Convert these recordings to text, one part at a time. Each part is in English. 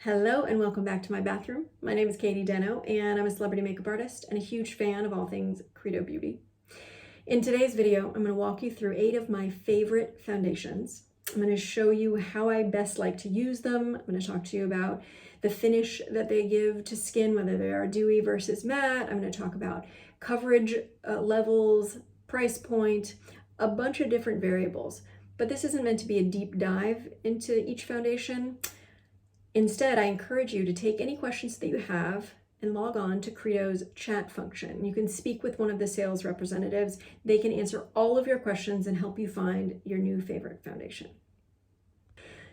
Hello and welcome back to my bathroom. My name is Katey Denno and I'm a celebrity makeup artist and a huge fan of all things Credo Beauty. In today's video, I'm going to walk you through 8 of my favorite foundations. I'm going to show you how I best like to use them. I'm going to talk to you about the finish that they give to skin, whether they are dewy versus matte. I'm going to talk about coverage levels, price point, a bunch of different variables. But this isn't meant to be a deep dive into each foundation. Instead, I encourage you to take any questions that you have and log on to Credo's chat function. You can speak with one of the sales representatives. They can answer all of your questions and help you find your new favorite foundation.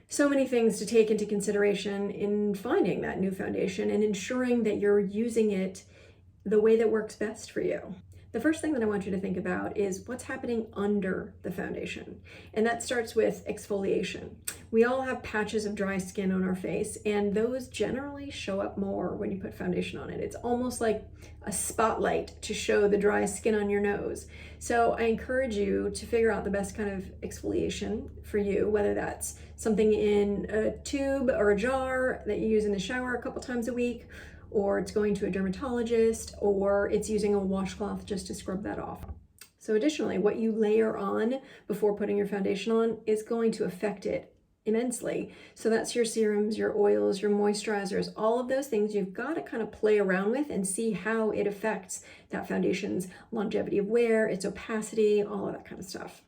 So many things to take into consideration in finding that new foundation and ensuring that you're using it the way that works best for you. The first thing that I want you to think about is what's happening under the foundation. And that starts with exfoliation. We all have patches of dry skin on our face, and those generally show up more when you put foundation on it. It's almost like a spotlight to show the dry skin on your nose. So I encourage you to figure out the best kind of exfoliation for you, whether that's something in a tube or a jar that you use in the shower a couple times a week, or it's going to a dermatologist, or it's using a washcloth just to scrub that off. So additionally, what you layer on before putting your foundation on is going to affect it immensely. So that's your serums, your oils, your moisturizers, all of those things you've got to kind of play around with and see how it affects that foundation's longevity of wear, its opacity, all of that kind of stuff.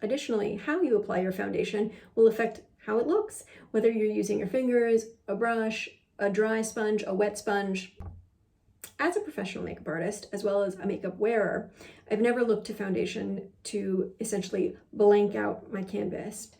Additionally, how you apply your foundation will affect how it looks, whether you're using your fingers, a brush, a dry sponge, a wet sponge. As a professional makeup artist, as well as a makeup wearer, I've never looked to foundation to essentially blank out my canvas.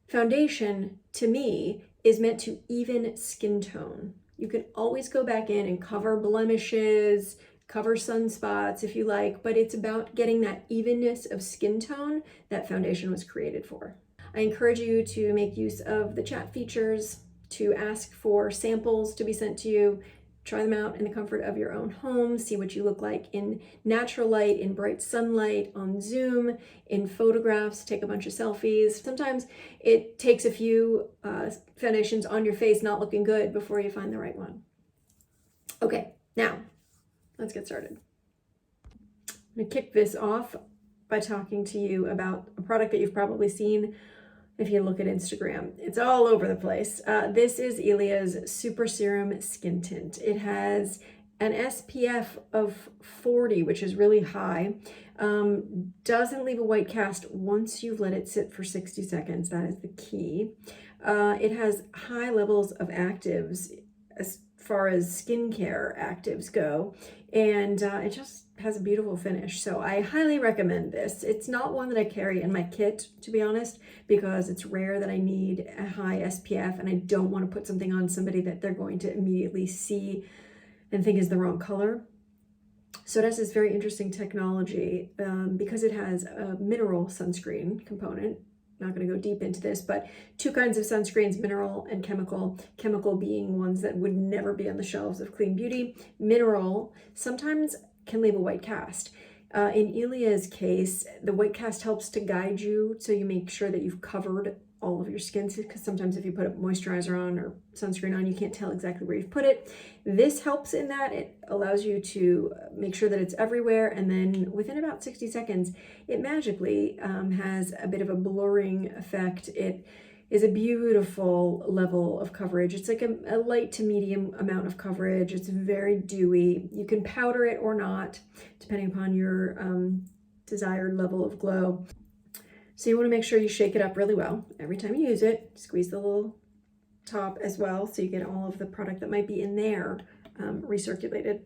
Foundation, to me, is meant to even skin tone. You can always go back in and cover blemishes, cover sunspots if you like, but it's about getting that evenness of skin tone that foundation was created for. I encourage you to make use of the chat features, to ask for samples to be sent to you, try them out in the comfort of your own home, see what you look like in natural light, in bright sunlight, on Zoom, in photographs, take a bunch of selfies. Sometimes it takes a few foundations on your face not looking good before you find the right one. Okay, now let's get started. I'm gonna kick this off by talking to you about a product that you've probably seen if you look at Instagram. It's all over the place. This is Ilia's Super Serum Skin Tint. It has an SPF of 40, which is really high. Doesn't leave a white cast once you've let it sit for 60 seconds. That is the key. It has high levels of actives as far as skincare actives go, and it just has a beautiful finish. So I highly recommend this. It's not one that I carry in my kit, to be honest, because it's rare that I need a high SPF and I don't want to put something on somebody that they're going to immediately see and think is the wrong color. So it has this very interesting technology because it has a mineral sunscreen component. Not going to go deep into this, but 2 kinds of sunscreens, mineral and chemical. Chemical being ones that would never be on the shelves of clean beauty. Mineral sometimes can leave a white cast. In Ilia's case, the white cast helps to guide you so you make sure that you've covered all of your skin, because sometimes if you put a moisturizer on or sunscreen on, you can't tell exactly where you've put it. This helps in that. It allows you to make sure that it's everywhere, and then within about 60 seconds, it magically has a bit of a blurring effect. It is a beautiful level of coverage. It's like a light to medium amount of coverage. It's very dewy. You can powder it or not, depending upon your desired level of glow. So you want to make sure you shake it up really well every time you use it. Squeeze the little top as well so you get all of the product that might be in there recirculated.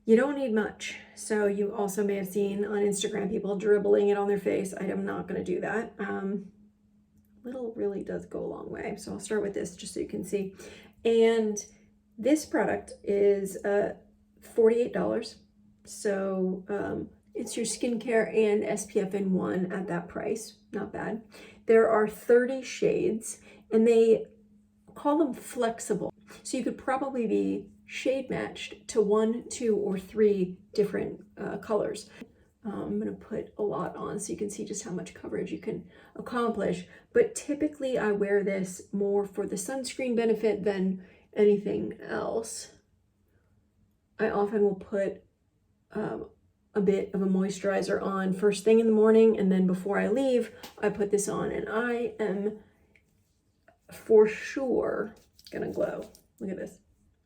You don't need much. So you also may have seen on Instagram people dribbling it on their face. I am not going to do that. Little really does go a long way. So I'll start with this just so you can see. And this product is $48. So it's your skincare and SPF in one at that price. Not bad. There are 30 shades and they call them flexible. So you could probably be shade matched to 1, 2, or 3 different colors. I'm going to put a lot on so you can see just how much coverage you can accomplish. But typically I wear this more for the sunscreen benefit than anything else. I often will put a bit of a moisturizer on first thing in the morning, and then before I leave, I put this on, and I am for sure gonna glow. Look at this.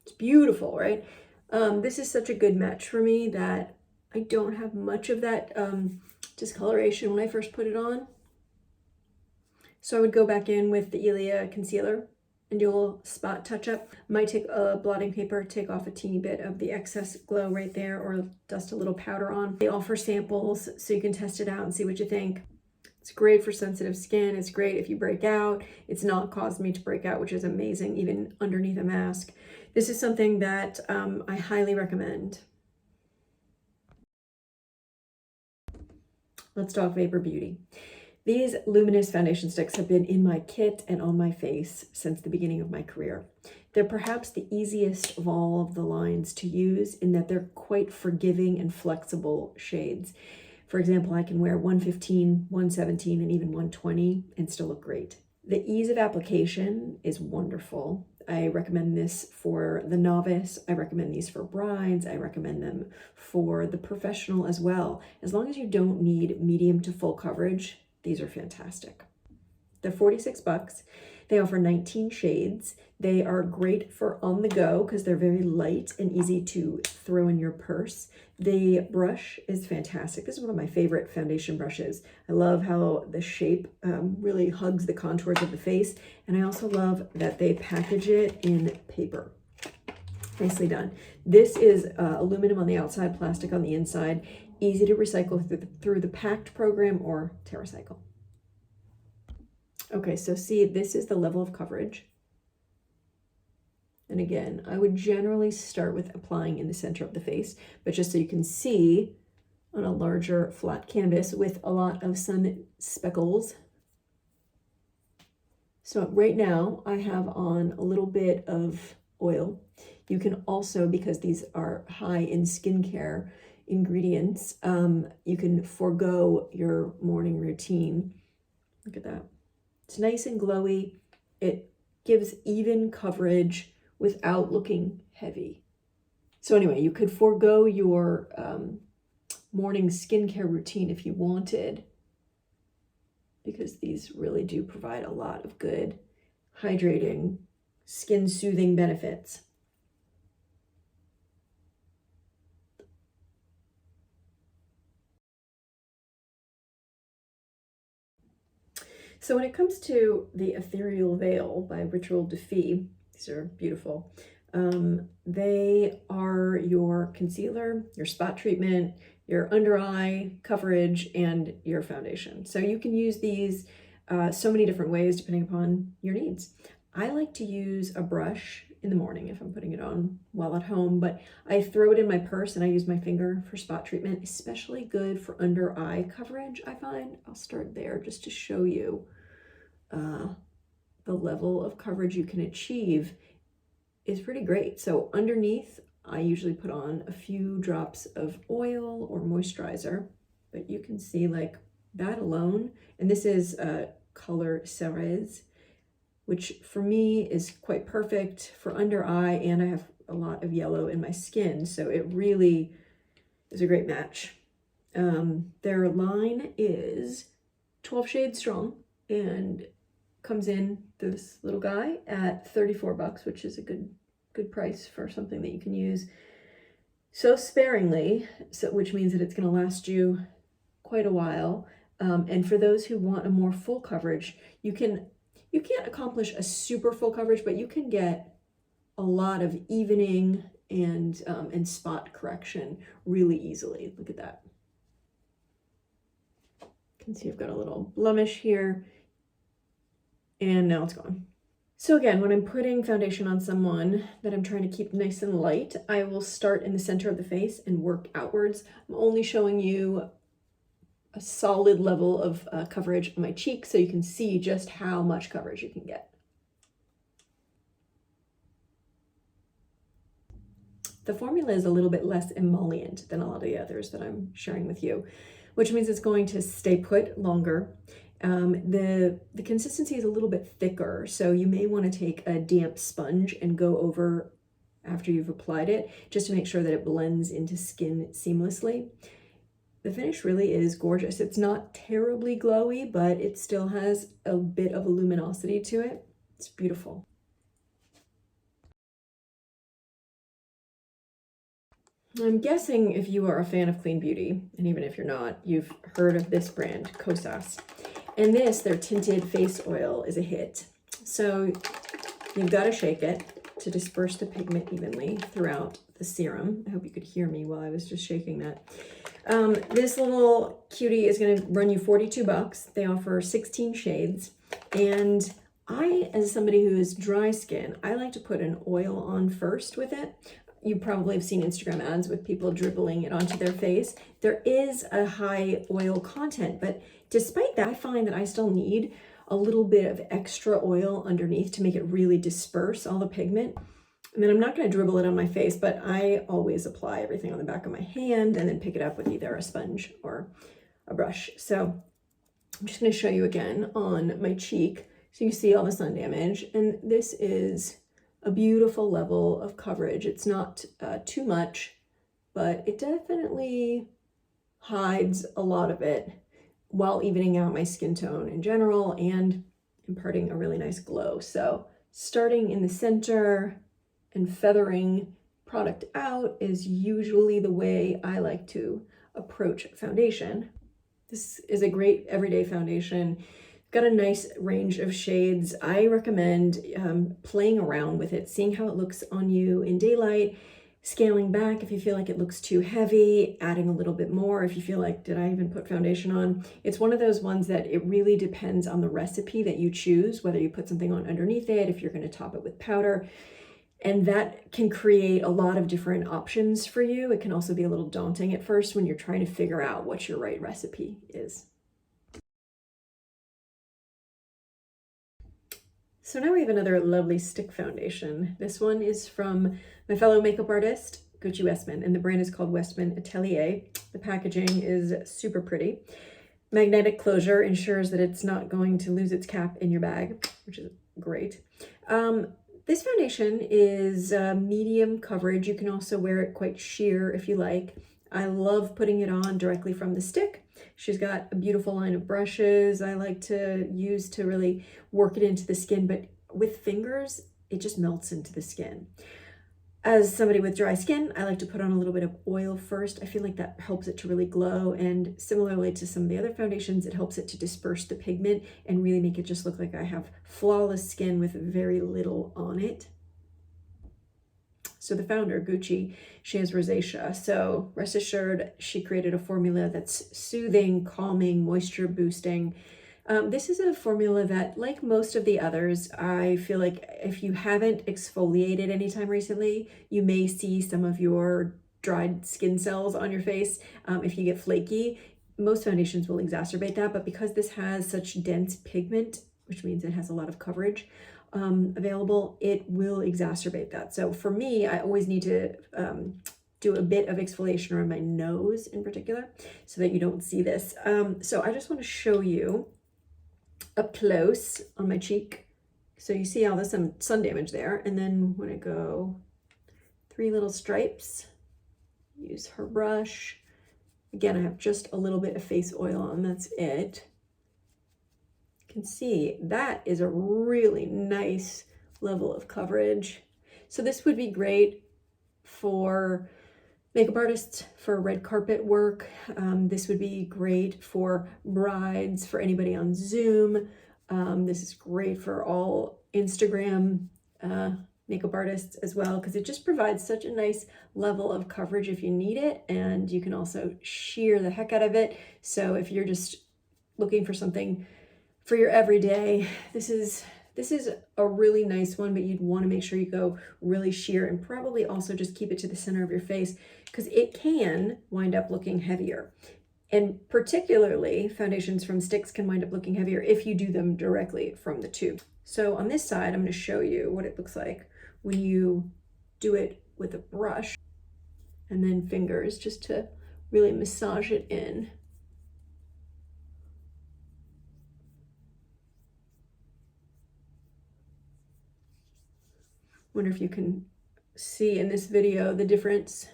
It's beautiful, right? This is such a good match for me that I don't have much of that discoloration when I first put it on. So I would go back in with the Ilia concealer and do a little spot touch up. Might take a blotting paper, take off a teeny bit of the excess glow right there, or dust a little powder on. They offer samples so you can test it out and see what you think. It's great for sensitive skin. It's great if you break out. It's not caused me to break out, which is amazing, even underneath a mask. This is something that I highly recommend. Let's talk Vapour Beauty. These Luminous foundation sticks have been in my kit and on my face since the beginning of my career. They're perhaps the easiest of all of the lines to use in that they're quite forgiving and flexible shades. For example, I can wear 115, 117, and even 120 and still look great. The ease of application is wonderful. I recommend this for the novice. I recommend these for brides. I recommend them for the professional as well. As long as you don't need medium to full coverage, these are fantastic. They're $46. They offer 19 shades. They are great for on the go because they're very light and easy to throw in your purse. The brush is fantastic. This is one of my favorite foundation brushes. I love how the shape really hugs the contours of the face. And I also love that they package it in paper. Nicely done. This is aluminum on the outside, plastic on the inside. Easy to recycle through the packed program or TerraCycle. Okay, so see, this is the level of coverage. And again, I would generally start with applying in the center of the face, but just so you can see on a larger flat canvas with a lot of sun speckles. So right now I have on a little bit of oil. You can also, because these are high in skincare ingredients, you can forego your morning routine. Look at that. It's nice and glowy. It gives even coverage without looking heavy. So anyway, you could forego your morning skincare routine if you wanted, because these really do provide a lot of good hydrating, skin soothing benefits. So when it comes to the Ethereal Veil by Rituel de Fille, these are beautiful. They are your concealer, your spot treatment, your under eye coverage, and your foundation. So you can use these so many different ways depending upon your needs. I like to use a brush in the morning if I'm putting it on while at home, but I throw it in my purse and I use my finger for spot treatment, especially good for under eye coverage, I find. I'll start there just to show you the level of coverage you can achieve is pretty great. So underneath, I usually put on a few drops of oil or moisturizer, but you can see like that alone. And this is color Cerise, which for me is quite perfect for under eye, and I have a lot of yellow in my skin, so it really is a great match. Their line is 12 shades strong and comes in this little guy at $34, which is a good price for something that you can use so sparingly, so which means that it's going to last you quite a while. And for those who want a more full coverage, you can't accomplish a super full coverage, but you can get a lot of evening and spot correction really easily. Look at that. You can see I've got a little blemish here, and now it's gone. So again, when I'm putting foundation on someone that I'm trying to keep nice and light, I will start in the center of the face and work outwards. I'm only showing you a solid level of coverage on my cheek so you can see just how much coverage you can get. The formula is a little bit less emollient than a lot of the others that I'm sharing with you, which means it's going to stay put longer. The consistency is a little bit thicker, so you may want to take a damp sponge and go over after you've applied it, just to make sure that it blends into skin seamlessly. The finish really is gorgeous. It's not terribly glowy, but it still has a bit of a luminosity to it. It's beautiful. I'm guessing if you are a fan of clean beauty, and even if you're not, you've heard of this brand, Kosas. And this, their tinted face oil, is a hit. So you've got to shake it to disperse the pigment evenly throughout the serum. I hope you could hear me while I was just shaking that. This little cutie is going to run you $42. They offer 16 shades. And I, as somebody who is dry skin, I like to put an oil on first with it. You probably have seen Instagram ads with people dribbling it onto their face. There is a high oil content, but despite that, I find that I still need a little bit of extra oil underneath to make it really disperse all the pigment. And then I'm not going to dribble it on my face, but I always apply everything on the back of my hand and then pick it up with either a sponge or a brush. So I'm just going to show you again on my cheek so you see all the sun damage. And this is a beautiful level of coverage. It's not too much, but it definitely hides a lot of it while evening out my skin tone in general and imparting a really nice glow. So starting in the center and feathering product out is usually the way I like to approach foundation. This is a great everyday foundation. Got a nice range of shades. I recommend playing around with it, seeing how it looks on you in daylight, scaling back if you feel like it looks too heavy, adding a little bit more if you feel like, did I even put foundation on? It's one of those ones that it really depends on the recipe that you choose, whether you put something on underneath it, if you're going to top it with powder. And that can create a lot of different options for you. It can also be a little daunting at first when you're trying to figure out what your right recipe is. So now we have another lovely stick foundation. This one is from my fellow makeup artist, Westman, and the brand is called Westman Atelier. The packaging is super pretty. Magnetic closure ensures that it's not going to lose its cap in your bag, which is great. This foundation is medium coverage. You can also wear it quite sheer if you like. I love putting it on directly from the stick. She's got a beautiful line of brushes I like to use to really work it into the skin, but with fingers, it just melts into the skin. As somebody with dry skin, I like to put on a little bit of oil first. I feel like that helps it to really glow, and similarly to some of the other foundations, it helps it to disperse the pigment and really make it just look like I have flawless skin with very little on it. So the founder, Gucci, she has rosacea. So rest assured, she created a formula that's soothing, calming, moisture boosting. This is a formula that, like most of the others, I feel like if you haven't exfoliated anytime recently, you may see some of your dried skin cells on your face. If you get flaky, most foundations will exacerbate that. But because this has such dense pigment, which means it has a lot of coverage, available, it will exacerbate that. So for me, I always need to do a bit of exfoliation around my nose in particular so that you don't see this. So I just want to show you up close on my cheek. So you see all the sun damage there. And then when I go 3 little stripes, use her brush. Again, I have just a little bit of face oil on, that's it. Can see that is a really nice level of coverage. So this would be great for makeup artists, for red carpet work. This would be great for brides, for anybody on Zoom. This is great for all Instagram makeup artists as well, because it just provides such a nice level of coverage if you need it, and you can also sheer the heck out of it. So if you're just looking for something for your everyday, this is a really nice one, but you'd want to make sure you go really sheer and probably also just keep it to the center of your face, because it can wind up looking heavier. And particularly foundations from sticks can wind up looking heavier if you do them directly from the tube. So on this side, I'm going to show you what it looks like when you do it with a brush. and then fingers just to really massage it in. Wonder if you can see in this video the difference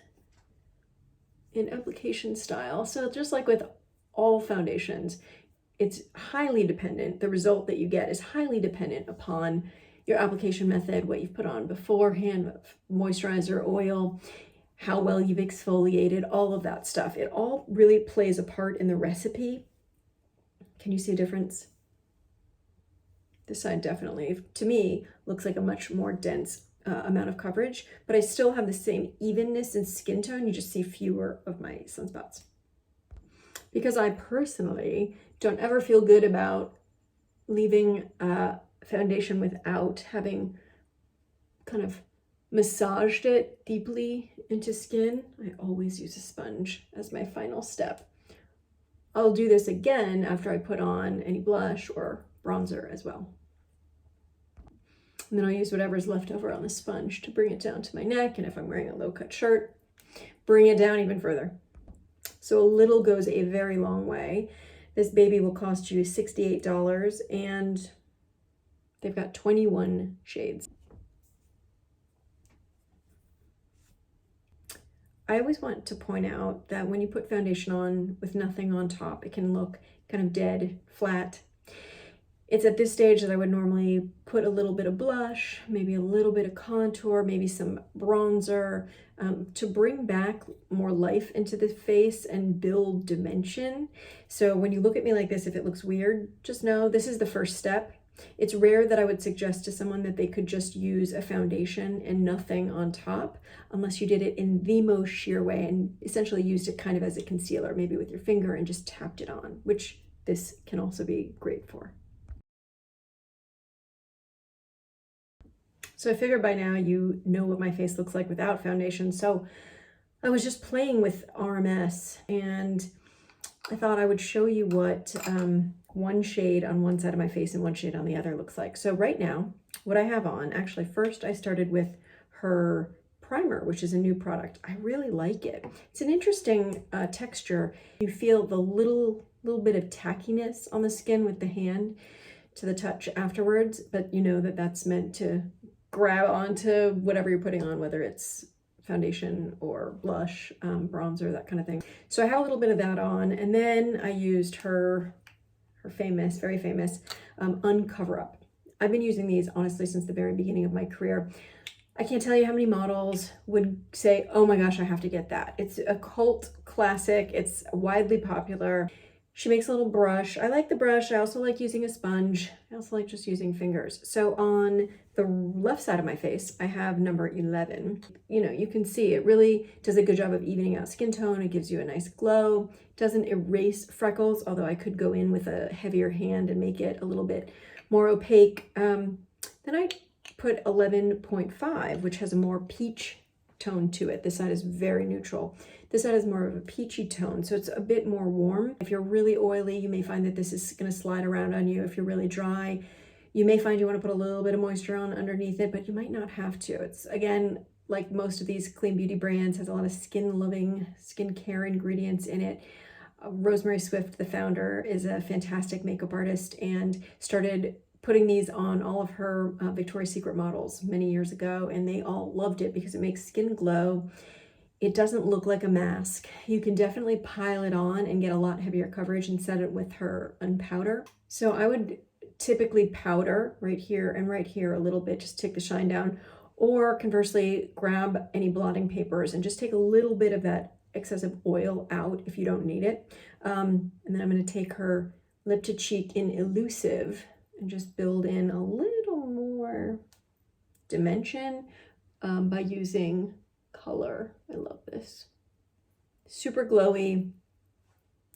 in application style. So just like with all foundations, it's highly dependent. The result that you get is highly dependent upon your application method, what you've put on beforehand, moisturizer, oil, how well you've exfoliated, all of that stuff. It all really plays a part in the recipe. Can you see a difference? This side definitely, to me, looks like a much more dense amount of coverage, but I still have the same evenness in skin tone. You just see fewer of my sunspots. Because I personally don't ever feel good about leaving foundation without having kind of massaged it deeply into skin, I always use a sponge as my final step. I'll do this again after I put on any blush or bronzer as well. And then I'll use whatever's left over on the sponge to bring it down to my neck, and if I'm wearing a low-cut shirt, bring it down even further. So a little goes a very long way. This baby will cost you $68, and they've got 21 shades. I always want to point out that when you put foundation on with nothing on top, it can look kind of dead, flat. It's at this stage that I would normally put a little bit of blush, maybe a little bit of contour, maybe some bronzer, to bring back more life into the face and build dimension. So when you look at me like this, if it looks weird, just know this is the first step. It's rare that I would suggest to someone that they could just use a foundation and nothing on top, unless you did it in the most sheer way and essentially used it kind of as a concealer, maybe with your finger, and just tapped it on, which this can also be great for. So I figure by now you know what my face looks like without foundation. So I was just playing with RMS, and I thought I would show you what one shade on one side of my face and one shade on the other looks like. So right now, what I have on, actually first I started with her primer, which is a new product. I really like it. It's an interesting texture. You feel the little bit of tackiness on the skin with the hand to the touch afterwards, but you know that that's meant to grab onto whatever you're putting on, whether it's foundation or blush, bronzer, that kind of thing. So I have a little bit of that on, and then I used her famous, very famous Uncover Up. I've been using these honestly since the very beginning of my career. I can't tell you how many models would say, oh my gosh, I have to get that. It's a cult classic. It's widely popular. She makes a little brush. I like the brush. I also like using a sponge. I also like just using fingers. So on the left side of my face, I have number 11. You know, you can see it really does a good job of evening out skin tone. It gives you a nice glow. It doesn't erase freckles, although I could go in with a heavier hand and make it a little bit more opaque. Then I put 11.5, which has a more peach tone to it. This side is very neutral. This side is more of a peachy tone, so it's a bit more warm. If you're really oily, you may find that this is going to slide around on you. If you're really dry, you may find you want to put a little bit of moisture on underneath it, but you might not have to. It's, again, like most of these clean beauty brands, has a lot of skin-loving, skincare ingredients in it. Rosemary Swift, the founder, is a fantastic makeup artist and started putting these on all of her Victoria's Secret models many years ago, and they all loved it because it makes skin glow. It doesn't look like a mask. You can definitely pile it on and get a lot heavier coverage and set it with her unpowder. So I would typically powder right here and right here a little bit, just take the shine down, or conversely, grab any blotting papers and just take a little bit of that excessive oil out if you don't need it. And then I'm gonna take her lip to cheek in Elusive and just build in a little more dimension by using color. I love this. Super glowy,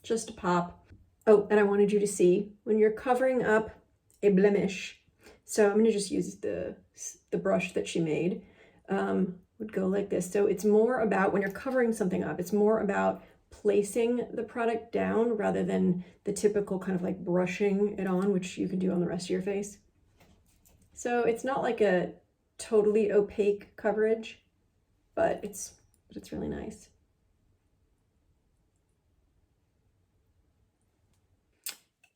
just a pop. Oh, and I wanted you to see when you're covering up a blemish. So I'm going to just use the brush that she made. Would go like this. So it's more about when you're covering something up, it's more about placing the product down rather than the typical kind of like brushing it on, which you can do on the rest of your face. So it's not like a totally opaque coverage, but it's but it's really nice.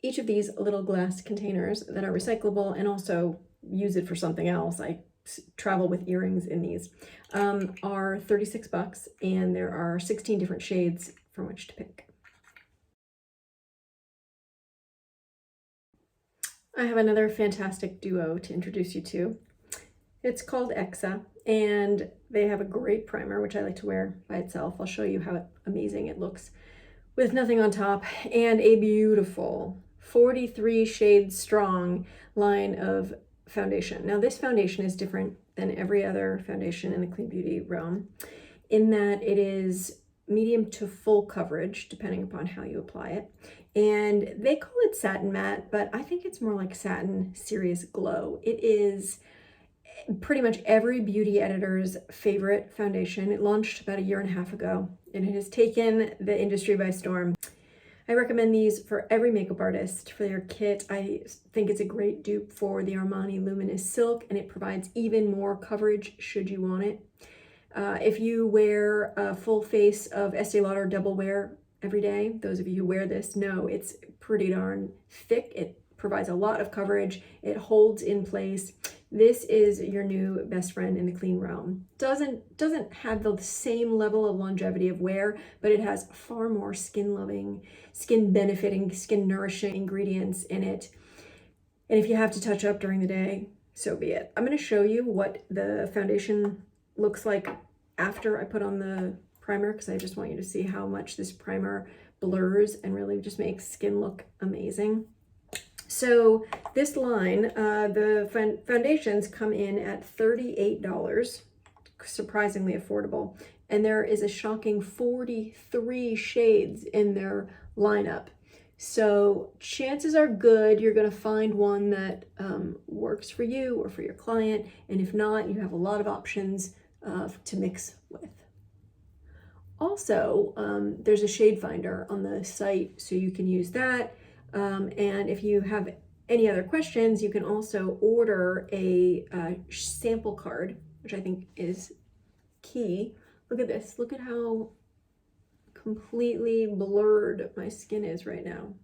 Each of these little glass containers that are recyclable and also use it for something else, I travel with earrings in these, are 36 bucks, and there are 16 different shades from which to pick. I have another fantastic duo to introduce you to. It's called Exa, and they have a great primer, which I like to wear by itself. I'll show you how amazing it looks with nothing on top, and a beautiful 43 shades strong line of foundation. Now this foundation is different than every other foundation in the clean beauty realm in that it is medium to full coverage depending upon how you apply it. And they call it satin matte, but I think it's more like satin serious glow. It is pretty much every beauty editor's favorite foundation. It launched about 1.5 years ago, and it has taken the industry by storm. I recommend these for every makeup artist for their kit. I think it's a great dupe for the Armani Luminous Silk, and it provides even more coverage should you want it. If you wear a full face of Estee Lauder Double Wear every day, those of you who wear this know it's pretty darn thick. It provides a lot of coverage. It holds in place. This is your new best friend in the clean realm. Doesn't have the same level of longevity of wear, but it has far more skin loving, skin benefiting, skin nourishing ingredients in it. And if you have to touch up during the day, so be it. I'm going to show you what the foundation looks like after I put on the primer, because I just want you to see how much this primer blurs and really just makes skin look amazing. So this line, the foundations come in at $38, surprisingly affordable. And there is a shocking 43 shades in their lineup. So chances are good you're going to find one that works for you or for your client. And if not, you have a lot of options to mix with. Also, there's a shade finder on the site, so you can use that. And if you have any other questions, you can also order a sample card, which I think is key. Look at this. Look at how completely blurred my skin is right now.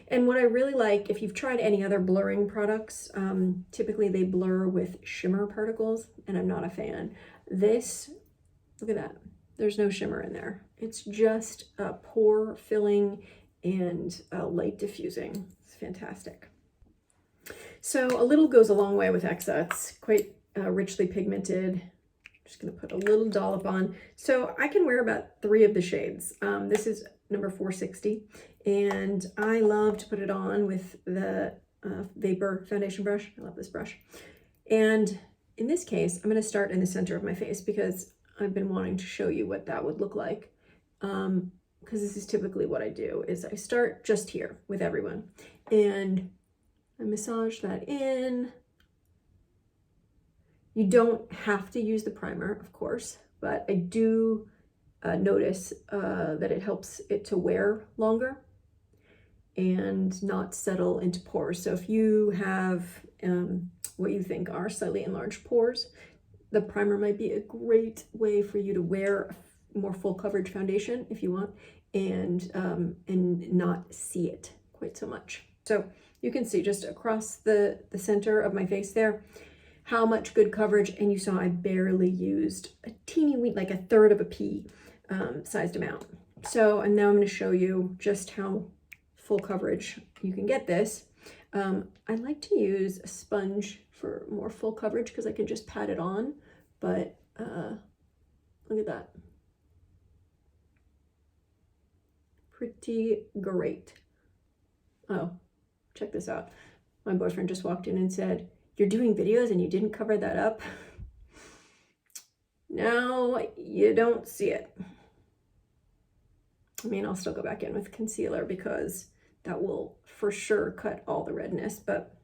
And what I really like, if you've tried any other blurring products, typically they blur with shimmer particles, and I'm not a fan. This, look at that. There's no shimmer in there. It's just pore filling and light diffusing. It's fantastic. So a little goes a long way with Exa. It's quite richly pigmented. Just gonna put a little dollop on. So I can wear about 3 of the shades. This is number 460, and I love to put it on with the Vapour foundation brush. I love this brush. And in this case, I'm gonna start in the center of my face because I've been wanting to show you what that would look like. Because this is typically what I do, is I start just here with everyone and I massage that in. You don't have to use the primer, of course, but I do notice that it helps it to wear longer and not settle into pores. So if you have what you think are slightly enlarged pores, the primer might be a great way for you to wear a more full coverage foundation if you want, and not see it quite so much. So you can see just across the center of my face there how much good coverage, and you saw I barely used a teeny wee, like 1/3 of a pea sized amount. So, and now I'm going to show you just how full coverage you can get this. I like to use a sponge for more full coverage because I can just pat it on, but look at that. Pretty great. Oh, check this out. My boyfriend just walked in and said, "You're doing videos and you didn't cover that up?" No, you don't see it. I mean, I'll still go back in with concealer because that will for sure cut all the redness, but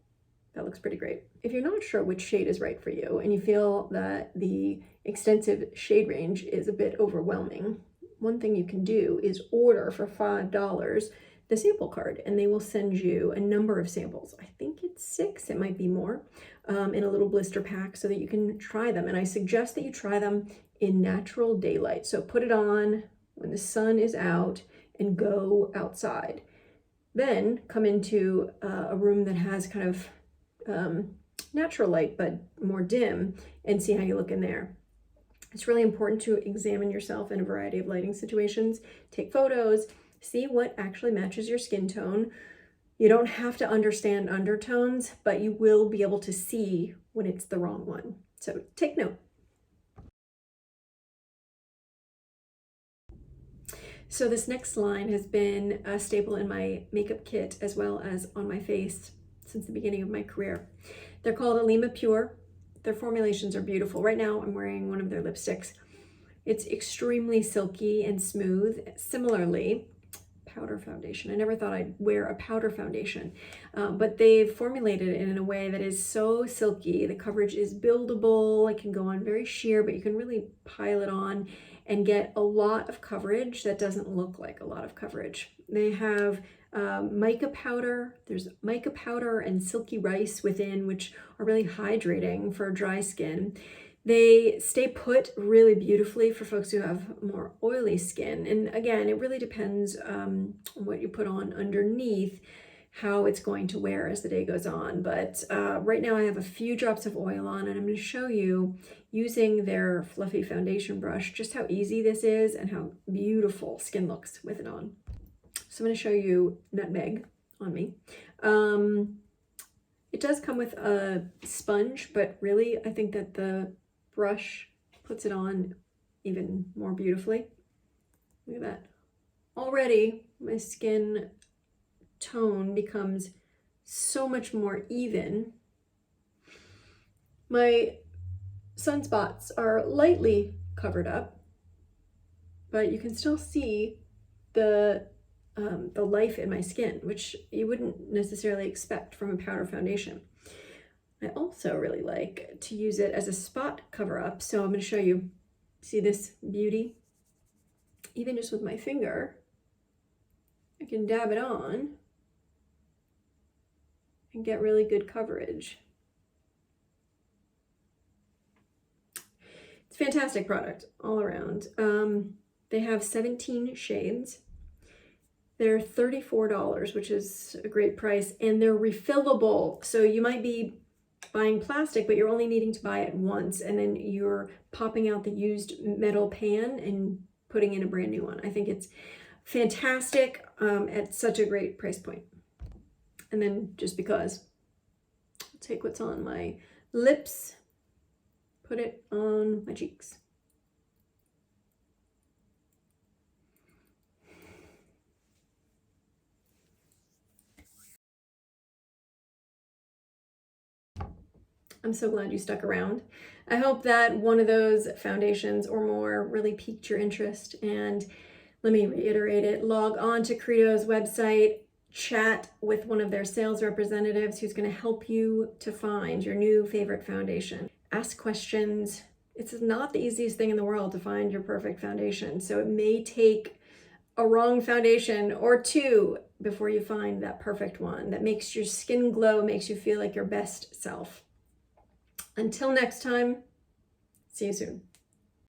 that looks pretty great. If you're not sure which shade is right for you and you feel that the extensive shade range is a bit overwhelming, one thing you can do is order for $5 the sample card, and they will send you a number of samples. I think it's 6, it might be more, in a little blister pack so that you can try them. And I suggest that you try them in natural daylight. So put it on when the sun is out and go outside. Then come into a room that has kind of natural light but more dim and see how you look in there. It's really important to examine yourself in a variety of lighting situations, take photos, see what actually matches your skin tone. You don't have to understand undertones, but you will be able to see when it's the wrong one. So take note. So this next line has been a staple in my makeup kit as well as on my face since the beginning of my career. They're called Alima Pure. Their formulations are beautiful. Right now I'm wearing one of their lipsticks. It's extremely silky and smooth. Similarly, powder foundation. I never thought I'd wear a powder foundation, but they've formulated it in a way that is so silky. The coverage is buildable. It can go on very sheer, but you can really pile it on and get a lot of coverage that doesn't look like a lot of coverage. They have mica powder. There's mica powder and silky rice within, which are really hydrating for dry skin. They stay put really beautifully for folks who have more oily skin. And again, it really depends on what you put on underneath, how it's going to wear as the day goes on. But right now I have a few drops of oil on, and I'm going to show you using their fluffy foundation brush just how easy this is and how beautiful skin looks with it on. So I'm going to show you nutmeg on me. It does come with a sponge, but really I think that the brush puts it on even more beautifully. Look at that. Already my skin tone becomes so much more even. My sunspots are lightly covered up, but you can still see the life in my skin, which you wouldn't necessarily expect from a powder foundation. I also really like to use it as a spot cover up. So I'm going to show you, see this beauty? Even just with my finger, I can dab it on and get really good coverage. It's a fantastic product all around. They have 17 shades. They're $34, which is a great price, and they're refillable. So you might be buying plastic, but you're only needing to buy it once, and then you're popping out the used metal pan and putting in a brand new one. I think it's fantastic at such a great price point. And then just because, I'll take what's on my lips, put it on my cheeks. I'm so glad you stuck around. I hope that one of those foundations or more really piqued your interest. And let me reiterate it. Log on to Credo's website, chat with one of their sales representatives who's going to help you to find your new favorite foundation. Ask questions. It's not the easiest thing in the world to find your perfect foundation. So it may take a wrong foundation or two before you find that perfect one that makes your skin glow, makes you feel like your best self. Until next time, see you soon.